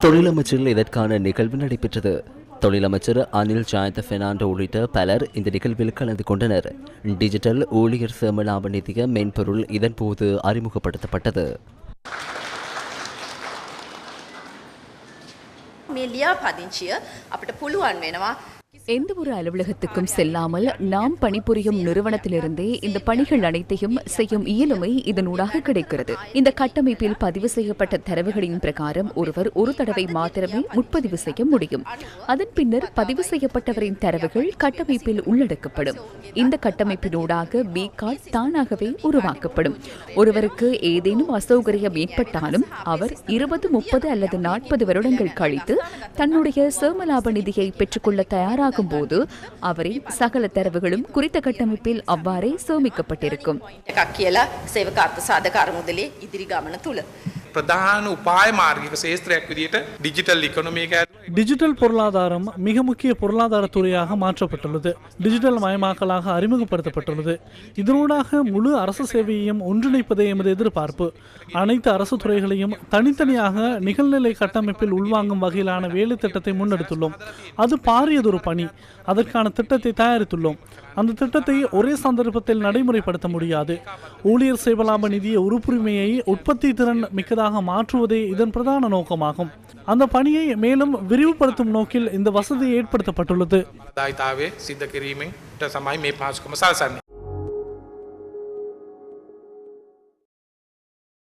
தொழிலமைச்சில் இதற்கான நிகழ்வு நடைபெற்றது. தொழிலமைச்சர் அனில் ஜாயந்த பெர்னாண்டோ உள்ளிட்ட பலர் இந்த நிகழ்வில் கலந்து கொண்டனர். டிஜிட்டல் ஊழியர் சேமலாப நிதிய மென்பொருள் இதன்போது அறிமுகப்படுத்தப்பட்டது. எந்த ஒரு அலுவலகத்துக்கும் செல்லாமல் நாம் பணிபுரியும் நிறுவனத்திலிருந்தே இந்த பணிகள் அனைத்தையும் செய்யும் இயலுமை இதனூடாக கிடைக்கிறது. இந்த கட்டமைப்பில் பதிவு செய்யப்பட்ட தரவுகளின் பிரகாரம் ஒருவர் ஒரு தடவை மாத்திரமே முற்பதிவு செய்ய முடியும். அதன் பின்னர் பதிவு செய்யப்பட்டவரின் தரவுகள் கட்டமைப்பில் உள்ளடக்கப்படும். இந்த கட்டமைப்பினூடாக பி கார்டு தானாகவே உருவாக்கப்படும். ஒருவருக்கு ஏதேனும் அசௌகரியம் ஏற்பட்டாலும் அவர் 20, 30 அல்லது 40 வருடங்கள் கழித்து தன்னுடைய சேமலாப நிதியை பெற்றுக்கொள்ள தயாராக போது அவரின் சகல தரவுகளும் குறித்த கட்டமைப்பில் அவ்வாறே சேமிக்கப்பட்டிருக்கும். டிஜிட்டல் பொருளாதாரம் மிக முக்கிய பொருளாதார துறையாக மாற்றப்பட்டுள்ளது. டிஜிட்டல் மயமாக்கலாக அறிமுகப்படுத்தப்பட்டுள்ளது. இதனூடாக முழு அரசு சேவையையும் ஒன்றிணைப்பதே எமது எதிர்பார்ப்பு. அனைத்து அரசு துறைகளையும் தனித்தனியாக நிகழ்நிலை கட்டமைப்பில் உள்வாங்கும் வகையிலான வேலை திட்டத்தை முன்னெடுத்துள்ளோம். அது பாரியதொரு பணி. அதற்கான திட்டத்தை தயாரித்துள்ளோம். அந்த திட்டத்தை ஒரே சந்தர்ப்பத்தில் நடைமுறைப்படுத்த முடியாது. ஊழியர் சேவலாப நிதிய உறுப்புரிமையை உற்பத்தி திறன் மிக்கதாக மாற்றுவதே இதன் பிரதான நோக்கமாகும். அந்த பணியை மேலும் விரிவுபடுத்தும் நோக்கில் இந்த வசதி ஏற்படுத்தப்பட்டுள்ளது.